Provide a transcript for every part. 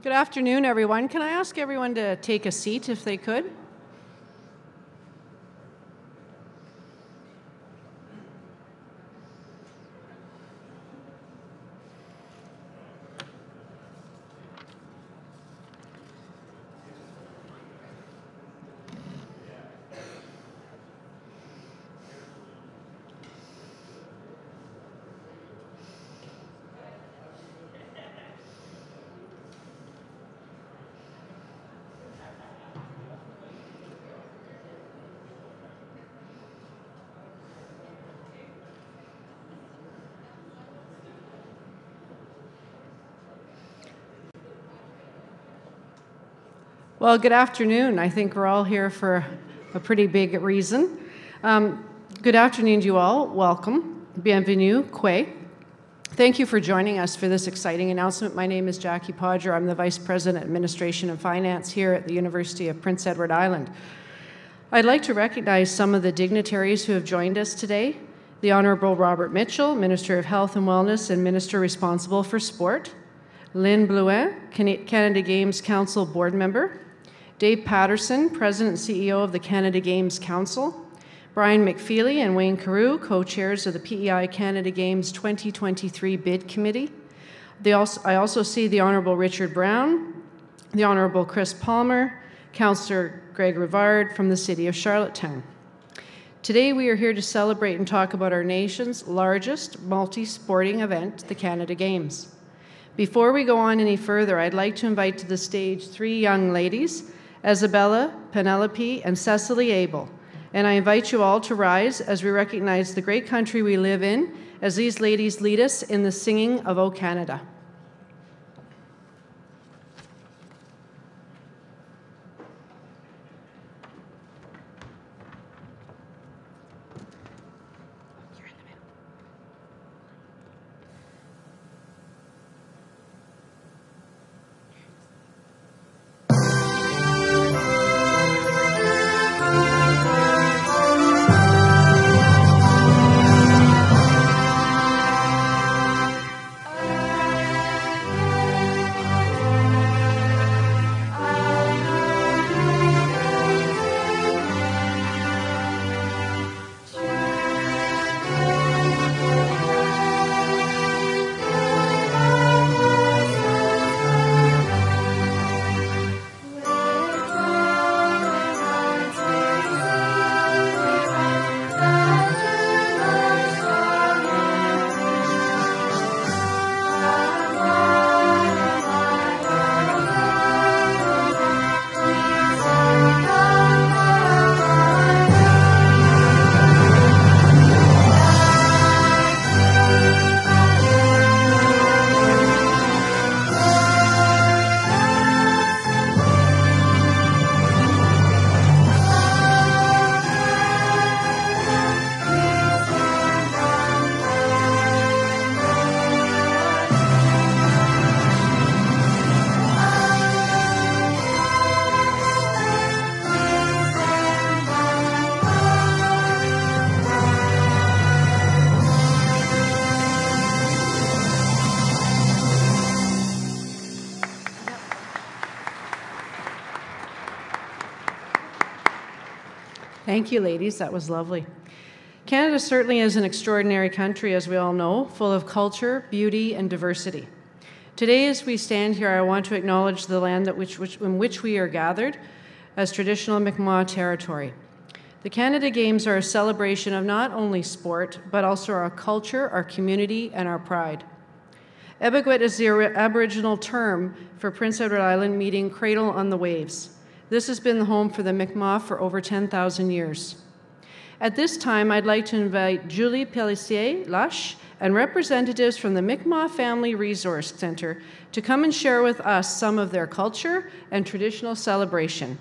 Good afternoon, everyone. Can I ask everyone to take a seat if they could? Well, good afternoon. I think we're all here for a pretty big reason. Good afternoon to you all. Welcome. Bienvenue. Kwe. Thank you for joining us for this exciting announcement. My name is Jackie Podger. I'm the Vice President, Administration and Finance here at the University of Prince Edward Island. I'd like to recognize some of the dignitaries who have joined us today. The Honourable Robert Mitchell, Minister of Health and Wellness and Minister responsible for Sport. Lynn Blouin, Canada Games Council Board Member. Dave Patterson, President and CEO of the Canada Games Council. Brian McFeely and Wayne Carew, co-chairs of the PEI Canada Games 2023 Bid Committee. I also see the Honourable Richard Brown, the Honourable Chris Palmer, Councillor Greg Rivard from the City of Charlottetown. Today we are here to celebrate and talk about our nation's largest multi-sporting event, the Canada Games. Before we go on any further, I'd like to invite to the stage three young ladies, Isabella, Penelope, and Cecily Abel. And I invite you all to rise as we recognize the great country we live in as these ladies lead us in the singing of O Canada. Thank you, ladies. That was lovely. Canada certainly is an extraordinary country, as we all know, full of culture, beauty, and diversity. Today, as we stand here, I want to acknowledge the land in which we are gathered as traditional Mi'kmaq territory. The Canada Games are a celebration of not only sport, but also our culture, our community, and our pride. Ebegwit is the Aboriginal term for Prince Edward Island meaning cradle on the waves. This has been the home for the Mi'kmaq for over 10,000 years. At this time, I'd like to invite Julie Pellissier-Lush and representatives from the Mi'kmaq Family Resource Center to come and share with us some of their culture and traditional celebration.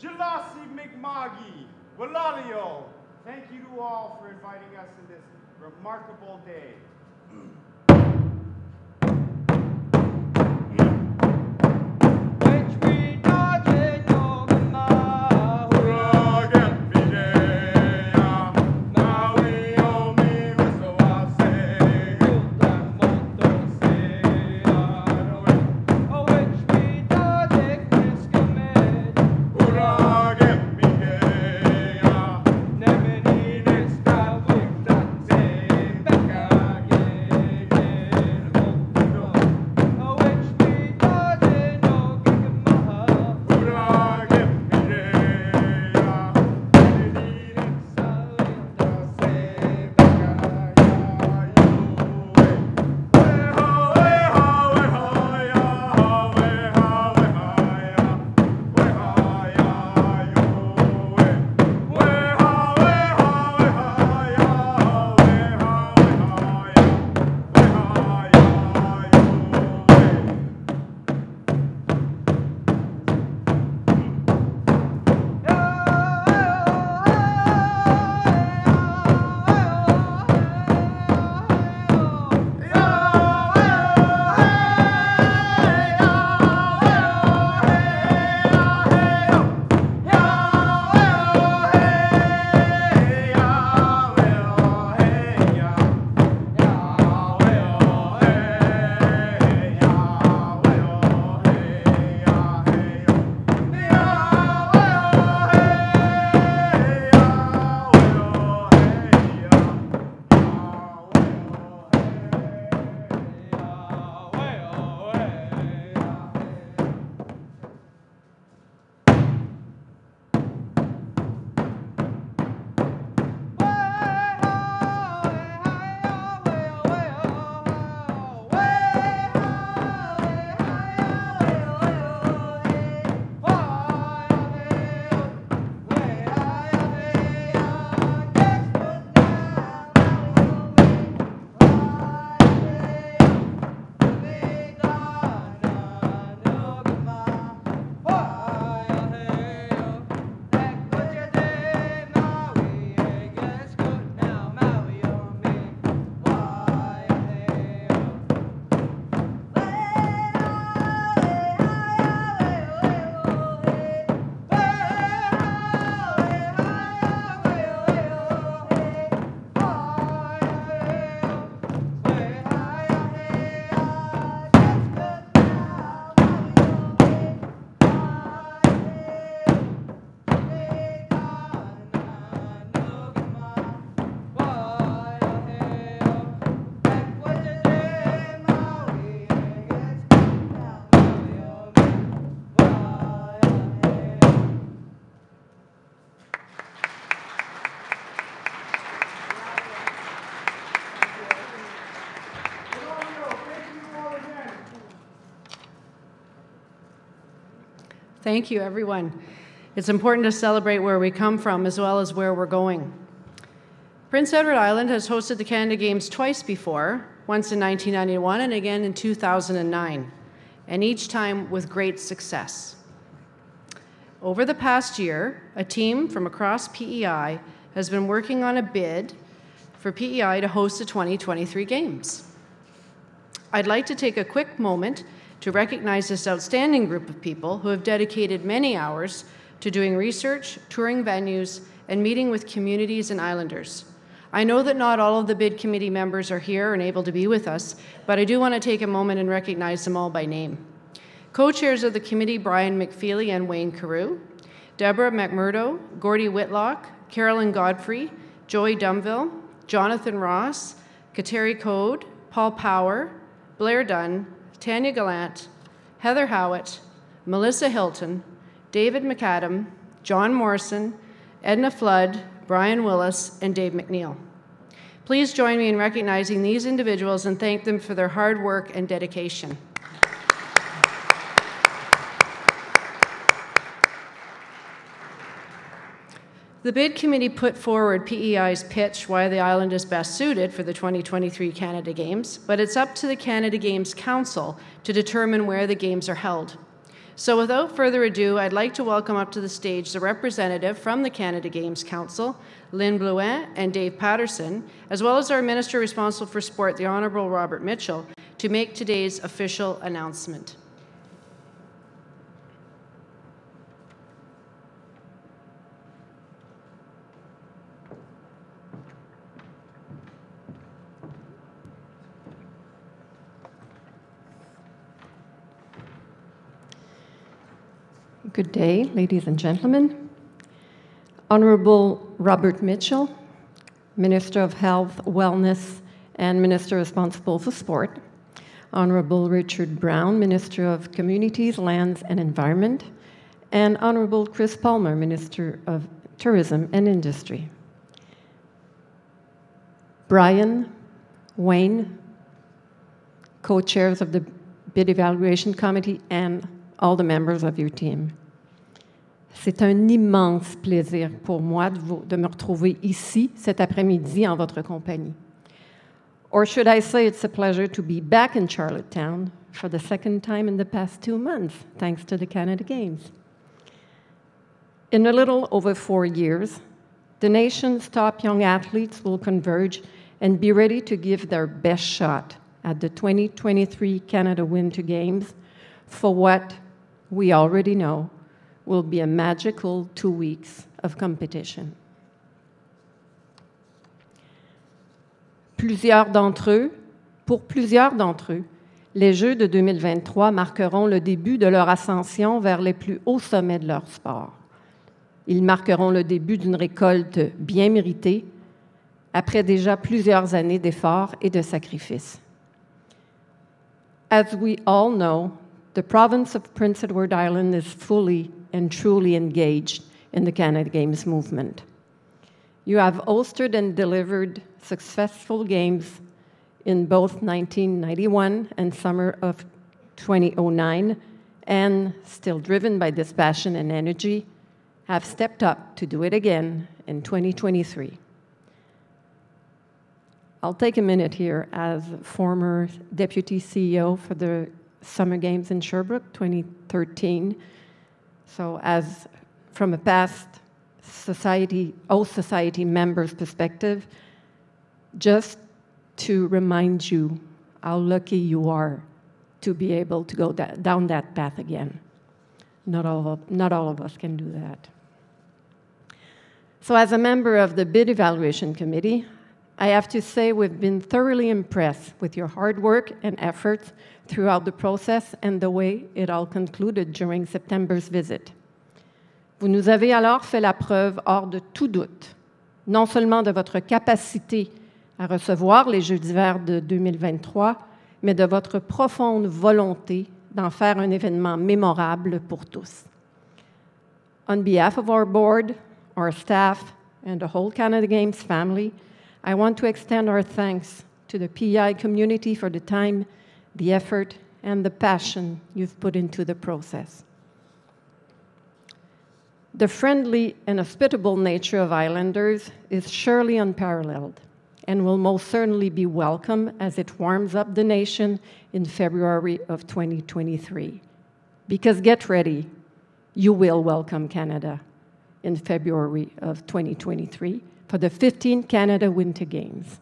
Jalasi McMoggy, Walalio. Thank you to all for inviting us in this remarkable day. Thank you, everyone. It's important to celebrate where we come from as well as where we're going. Prince Edward Island has hosted the Canada Games twice before, once in 1991 and again in 2009, and each time with great success. Over the past year, a team from across PEI has been working on a bid for PEI to host the 2023 Games. I'd like to take a quick moment to recognize this outstanding group of people who have dedicated many hours to doing research, touring venues, and meeting with communities and islanders. I know that not all of the bid committee members are here and able to be with us, but I do want to take a moment and recognize them all by name. Co-chairs of the committee, Brian McFeely and Wayne Carew, Deborah McMurdo, Gordie Whitlock, Carolyn Godfrey, Joey Dumville, Jonathan Ross, Kateri Code, Paul Power, Blair Dunn, Tanya Gallant, Heather Howitt, Melissa Hilton, David McAdam, John Morrison, Edna Flood, Brian Willis, and Dave McNeil. Please join me in recognizing these individuals and thank them for their hard work and dedication. The bid committee put forward PEI's pitch why the island is best suited for the 2023 Canada Games, but it's up to the Canada Games Council to determine where the Games are held. So without further ado, I'd like to welcome up to the stage the representative from the Canada Games Council, Lynn Blouin and Dave Patterson, as well as our Minister responsible for Sport, the Honourable Robert Mitchell, to make today's official announcement. Good day, ladies and gentlemen. Honourable Robert Mitchell, Minister of Health, Wellness, and Minister responsible for Sport. Honourable Richard Brown, Minister of Communities, Lands and Environment. And Honourable Chris Palmer, Minister of Tourism and Industry. Brian, Wayne, co-chairs of the Bid Evaluation Committee, and all the members of your team. C'est un immense plaisir pour moi de me retrouver ici cet après-midi en votre compagnie. Or should I say it's a pleasure to be back in Charlottetown for the second time in the past 2 months, thanks to the Canada Games. In a little over 4 years, the nation's top young athletes will converge and be ready to give their best shot at the 2023 Canada Winter Games for what we already know will be a magical 2 weeks of competition. Pour plusieurs d'entre eux, les Jeux de 2023 marqueront le début de leur ascension vers les plus hauts sommets de leur sport. Ils marqueront le début d'une récolte bien méritée après déjà plusieurs années d'efforts et de sacrifices. As we all know, the province of Prince Edward Island is fully and truly engaged in the Canada Games movement. You have hosted and delivered successful games in both 1991 and summer of 2009, and still driven by this passion and energy, have stepped up to do it again in 2023. I'll take a minute here as former Deputy CEO for the Summer Games in Sherbrooke, 2013. So as from a past host society member's perspective, just to remind you how lucky you are to be able to go down that path again. Not all of us can do that. So as a member of the Bid Evaluation Committee, I have to say we've been thoroughly impressed with your hard work and efforts throughout the process and the way it all concluded during September's visit. Vous nous avez alors fait la preuve hors de tout doute, non seulement de votre capacité à recevoir les Jeux d'hiver de 2023, mais de votre profonde volonté d'en faire un événement mémorable pour tous. On behalf of our board, our staff, and the whole Canada Games family, I want to extend our thanks to the PEI community for the time, the effort, and the passion you've put into the process. The friendly and hospitable nature of Islanders is surely unparalleled and will most certainly be welcome as it warms up the nation in February of 2023. Because get ready, you will welcome Canada in February of 2023 for the 15th Canada Winter Games.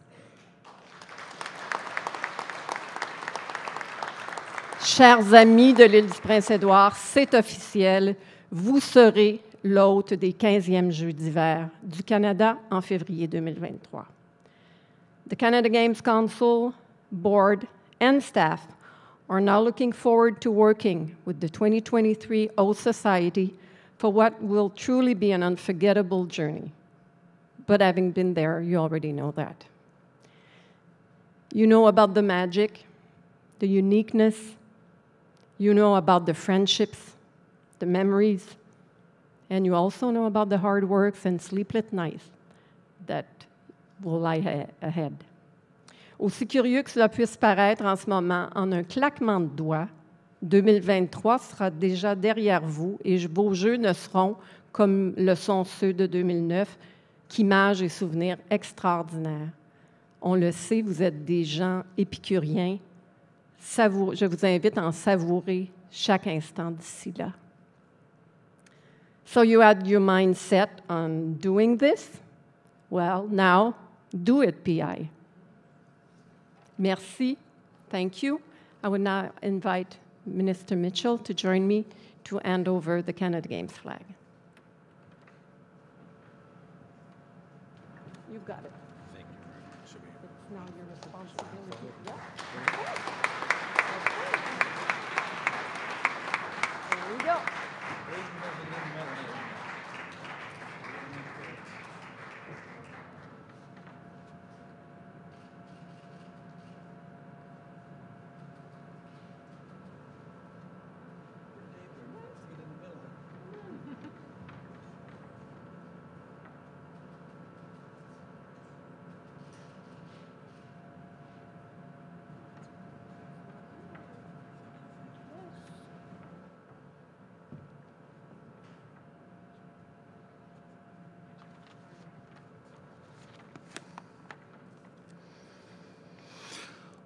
Chers amis de l'île du Prince-Édouard, c'est officiel, vous serez l'hôte des 15e Jeux d'hiver du Canada en février 2023. The Canada Games Council, board, and staff are now looking forward to working with the 2023 host society for what will truly be an unforgettable journey. But having been there, you already know that. You know about the magic, the uniqueness, you know about the friendships, the memories, and you also know about the hard works and sleepless nights that will lie ahead. Aussi curieux que cela puisse paraître en ce moment, en un claquement de doigts, 2023 sera déjà derrière vous et vos jeux ne seront, comme le sont ceux de 2009, qu'images et souvenirs extraordinaires. On le sait, vous êtes des gens épicuriens, Je vous invite à en savourer chaque instant d'ici là. So you had your mind set on doing this? Well, now, do it, PEI. Merci. Thank you. I would now invite Minister Mitchell to join me to hand over the Canada Games flag. You've got it. Thank you very much. It's now your responsibility. Yeah. There we go.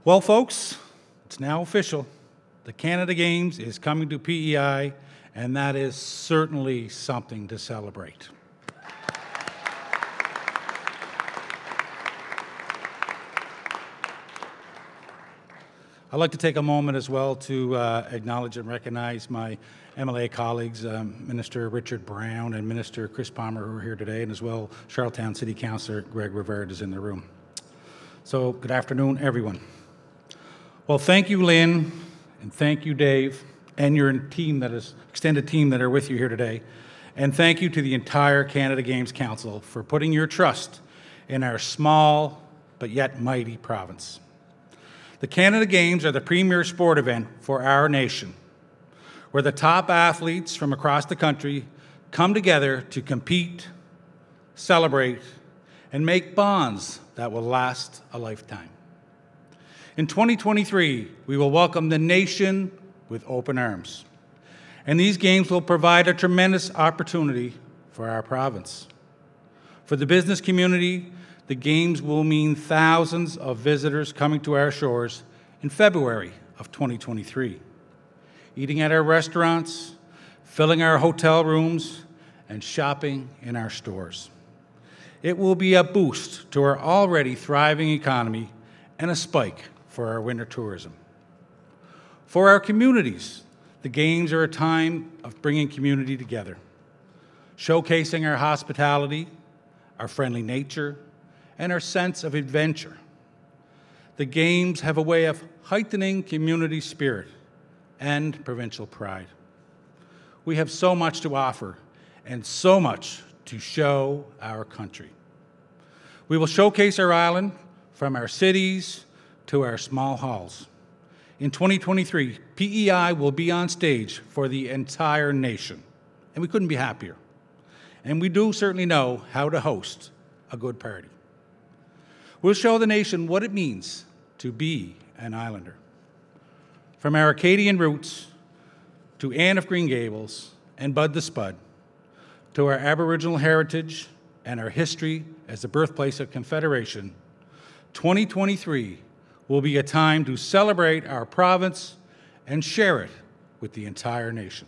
Well, folks, it's now official. The Canada Games is coming to PEI, and that is certainly something to celebrate. I'd like to take a moment as well to acknowledge and recognize my MLA colleagues, Minister Richard Brown and Minister Chris Palmer, who are here today, and as well Charlottetown City Councillor Greg Rivard is in the room. So good afternoon, everyone. Well, thank you, Lynn, and thank you, Dave, and your team extended team that are with you here today. And thank you to the entire Canada Games Council for putting your trust in our small but yet mighty province. The Canada Games are the premier sport event for our nation, where the top athletes from across the country come together to compete, celebrate, and make bonds that will last a lifetime. In 2023, we will welcome the nation with open arms. And these games will provide a tremendous opportunity for our province. For the business community, the games will mean thousands of visitors coming to our shores in February of 2023, eating at our restaurants, filling our hotel rooms, and shopping in our stores. It will be a boost to our already thriving economy and a spike for our winter tourism. For our communities, the games are a time of bringing community together, showcasing our hospitality, our friendly nature, and our sense of adventure. The games have a way of heightening community spirit and provincial pride. We have so much to offer and so much to show our country. We will showcase our island from our cities to our small halls. In 2023, PEI will be on stage for the entire nation, and we couldn't be happier. And we do certainly know how to host a good party. We'll show the nation what it means to be an Islander. From our Acadian roots to Anne of Green Gables and Bud the Spud, to our Aboriginal heritage and our history as the birthplace of Confederation, 2023 will be a time to celebrate our province and share it with the entire nation.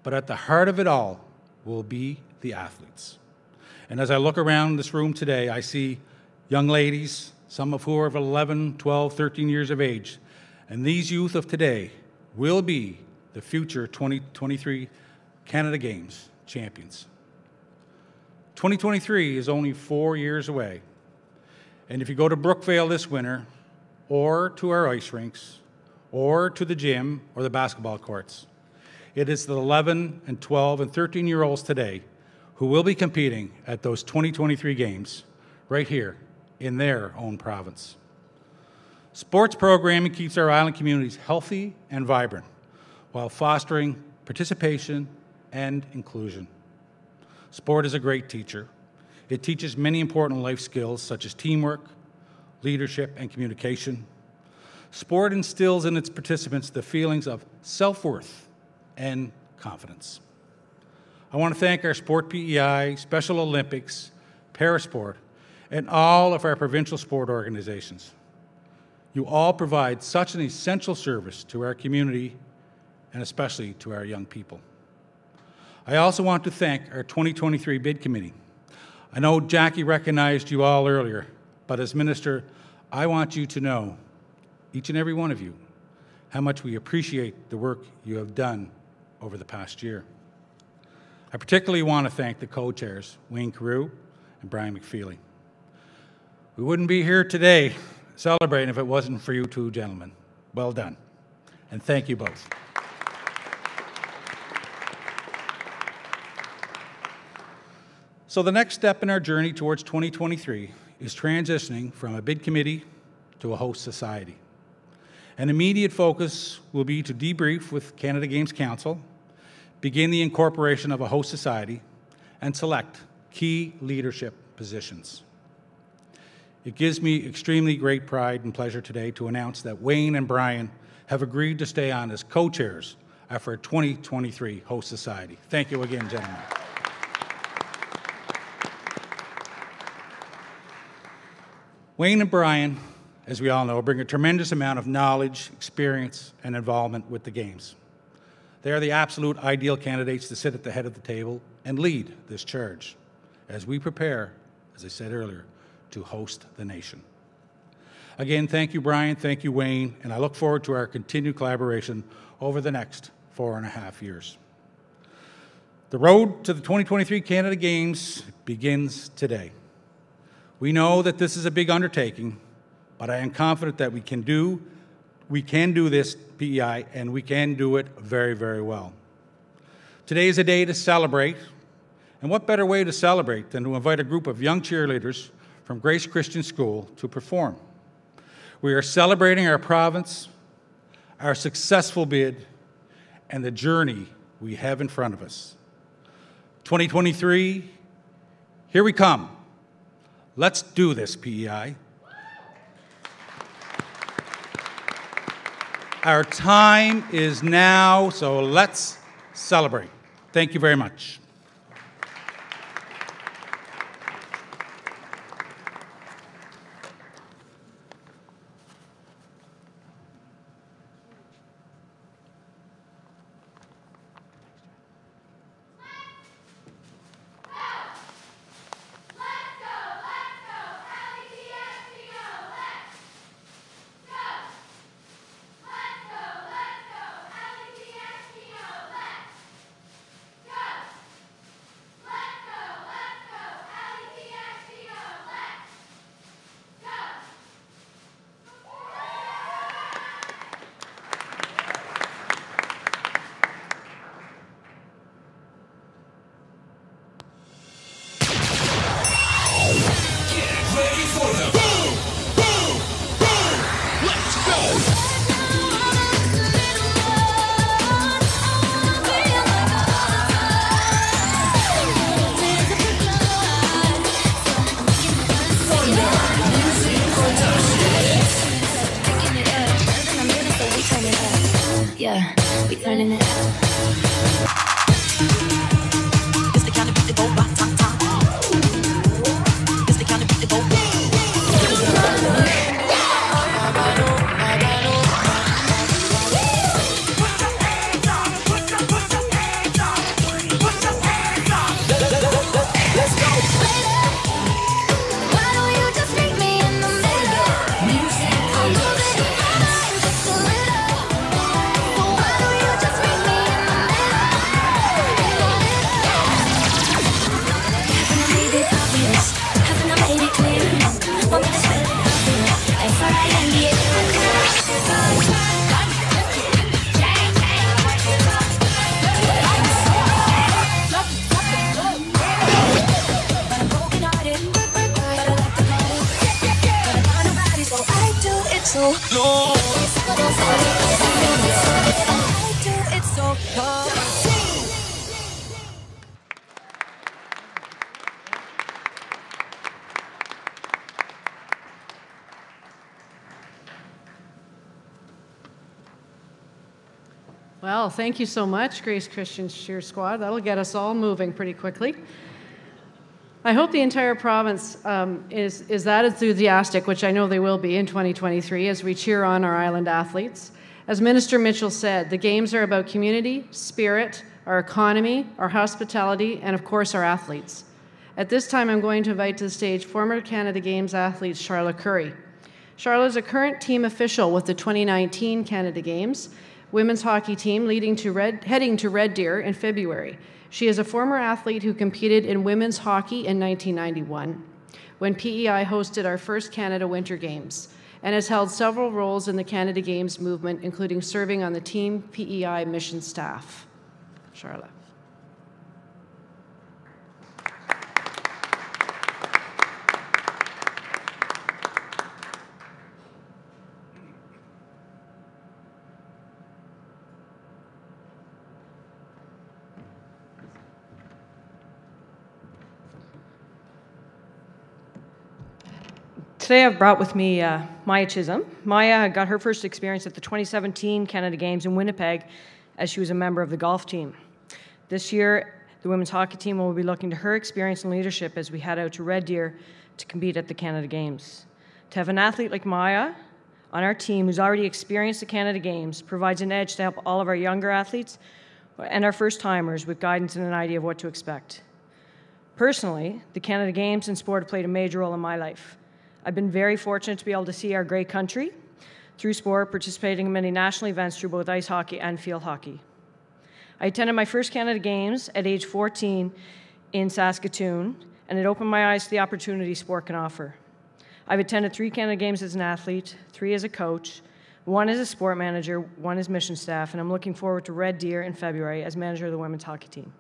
But at the heart of it all will be the athletes. And as I look around this room today, I see young ladies, some of who are of 11, 12, 13 years of age, and these youth of today will be the future 2023 Canada Games champions. 2023 is only 4 years away. And if you go to Brookvale this winter, or to our ice rinks, or to the gym or the basketball courts, it is the 11 and 12 and 13-year-olds today who will be competing at those 2023 games right here in their own province. Sports programming keeps our island communities healthy and vibrant while fostering participation and inclusion. Sport is a great teacher. It teaches many important life skills such as teamwork, leadership, and communication. Sport instills in its participants the feelings of self-worth and confidence. I want to thank our Sport PEI, Special Olympics, Parasport, and all of our provincial sport organizations. You all provide such an essential service to our community and especially to our young people. I also want to thank our 2023 bid committee. I know Jackie recognized you all earlier, but as minister, I want you to know, each and every one of you, how much we appreciate the work you have done over the past year. I particularly want to thank the co-chairs, Wayne Carew and Brian McFeely. We wouldn't be here today celebrating if it wasn't for you two gentlemen. Well done, and thank you both. So the next step in our journey towards 2023 is transitioning from a bid committee to a host society. An immediate focus will be to debrief with Canada Games Council, begin the incorporation of a host society, and select key leadership positions. It gives me extremely great pride and pleasure today to announce that Wayne and Brian have agreed to stay on as co-chairs of our 2023 host society. Thank you again, gentlemen. Wayne and Brian, as we all know, bring a tremendous amount of knowledge, experience, and involvement with the Games. They are the absolute ideal candidates to sit at the head of the table and lead this charge as we prepare, as I said earlier, to host the nation. Again, thank you, Brian, thank you, Wayne, and I look forward to our continued collaboration over the next 4.5 years. The road to the 2023 Canada Games begins today. We know that this is a big undertaking, but I am confident that we can do this PEI, and we can do it very, very well. Today is a day to celebrate, and what better way to celebrate than to invite a group of young cheerleaders from Grace Christian School to perform. We are celebrating our province, our successful bid, and the journey we have in front of us. 2023, here we come. Let's do this, PEI. Our time is now, so let's celebrate. Thank you very much. Yeah, we turning it up. It's the kind of beat that go rock, top, top. It's the kind of beat that go so long. I do it so long. Well, thank you so much, Grace Christian Cheer Squad. That'll get us all moving pretty quickly. I hope the entire province is that enthusiastic, which I know they will be in 2023 as we cheer on our island athletes. As Minister Mitchell said, the Games are about community, spirit, our economy, our hospitality, and of course our athletes. At this time, I'm going to invite to the stage former Canada Games athlete Charla Curry. Charla is a current team official with the 2019 Canada Games women's hockey team heading to Red Deer in February. She is a former athlete who competed in women's hockey in 1991 when PEI hosted our first Canada Winter Games, and has held several roles in the Canada Games movement, including serving on the Team PEI mission staff. Charla. Today I've brought with me Maya Chisholm. Maya got her first experience at the 2017 Canada Games in Winnipeg as she was a member of the golf team. This year, the women's hockey team will be looking to her experience and leadership as we head out to Red Deer to compete at the Canada Games. To have an athlete like Maya on our team who's already experienced the Canada Games provides an edge to help all of our younger athletes and our first-timers with guidance and an idea of what to expect. Personally, the Canada Games and sport have played a major role in my life. I've been very fortunate to be able to see our great country through sport, participating in many national events through both ice hockey and field hockey. I attended my first Canada Games at age 14 in Saskatoon, and it opened my eyes to the opportunity sport can offer. I've attended 3 Canada Games as an athlete, 3 as a coach, 1 as a sport manager, 1 as mission staff, and I'm looking forward to Red Deer in February as manager of the women's hockey team.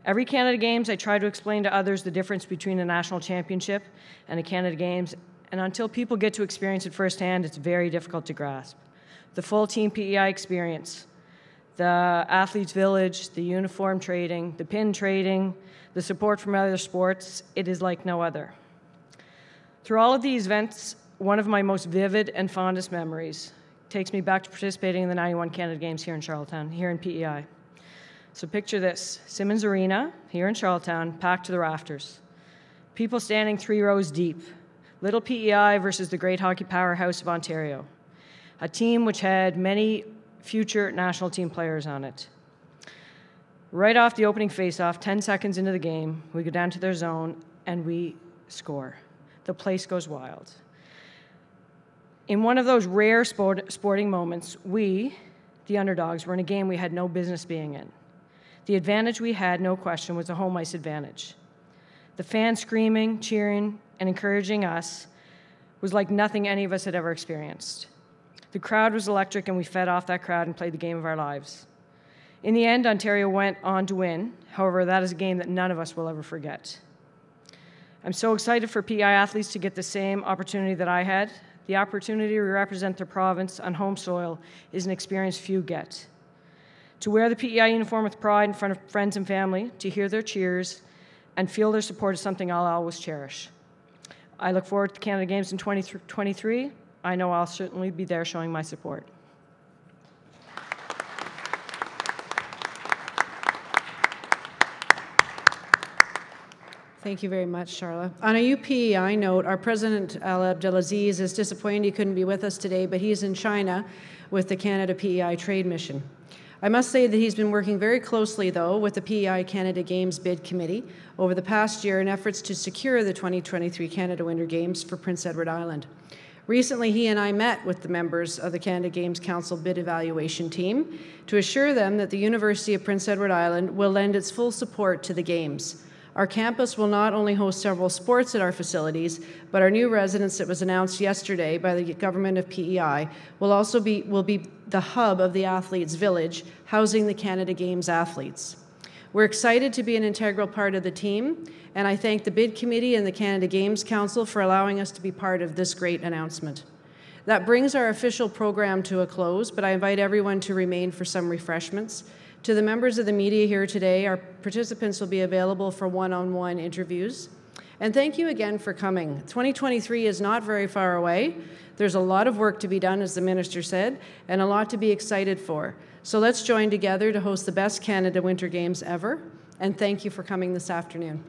Every Canada Games, I try to explain to others the difference between a national championship and a Canada Games, and until people get to experience it firsthand, it's very difficult to grasp. The full Team PEI experience, the athletes' village, the uniform trading, the pin trading, the support from other sports, it is like no other. Through all of these events, one of my most vivid and fondest memories takes me back to participating in the 91 Canada Games here in Charlottetown, here in PEI. So picture this, Simmons Arena here in Charlottetown, packed to the rafters. People standing 3 rows deep. Little PEI versus the great hockey powerhouse of Ontario. A team which had many future national team players on it. Right off the opening faceoff, 10 seconds into the game, we go down to their zone and we score. The place goes wild. In one of those rare sporting moments, we, the underdogs, were in a game we had no business being in. The advantage we had, no question, was the home ice advantage. The fans screaming, cheering, and encouraging us was like nothing any of us had ever experienced. The crowd was electric, and we fed off that crowd and played the game of our lives. In the end, Ontario went on to win. However, that is a game that none of us will ever forget. I'm so excited for PEI athletes to get the same opportunity that I had. The opportunity to represent the province on home soil is an experience few get. To wear the PEI uniform with pride in front of friends and family, to hear their cheers, and feel their support is something I'll always cherish. I look forward to the Canada Games in 2023. I know I'll certainly be there showing my support. Thank you very much, Charla. On a UPEI note, our President, Al Abdelaziz, is disappointed he couldn't be with us today, but he's in China with the Canada PEI Trade Mission. I must say that he's been working very closely, though, with the PEI Canada Games Bid Committee over the past year in efforts to secure the 2023 Canada Winter Games for Prince Edward Island. Recently, he and I met with the members of the Canada Games Council bid evaluation team to assure them that the University of Prince Edward Island will lend its full support to the Games. Our campus will not only host several sports at our facilities, but our new residence that was announced yesterday by the government of PEI will be the hub of the athletes' village, housing the Canada Games athletes. We're excited to be an integral part of the team, and I thank the bid committee and the Canada Games Council for allowing us to be part of this great announcement. That brings our official program to a close, but I invite everyone to remain for some refreshments. To the members of the media here today, our participants will be available for one-on-one interviews. And thank you again for coming. 2023 is not very far away. There's a lot of work to be done, as the minister said, and a lot to be excited for. So let's join together to host the best Canada Winter Games ever. And thank you for coming this afternoon.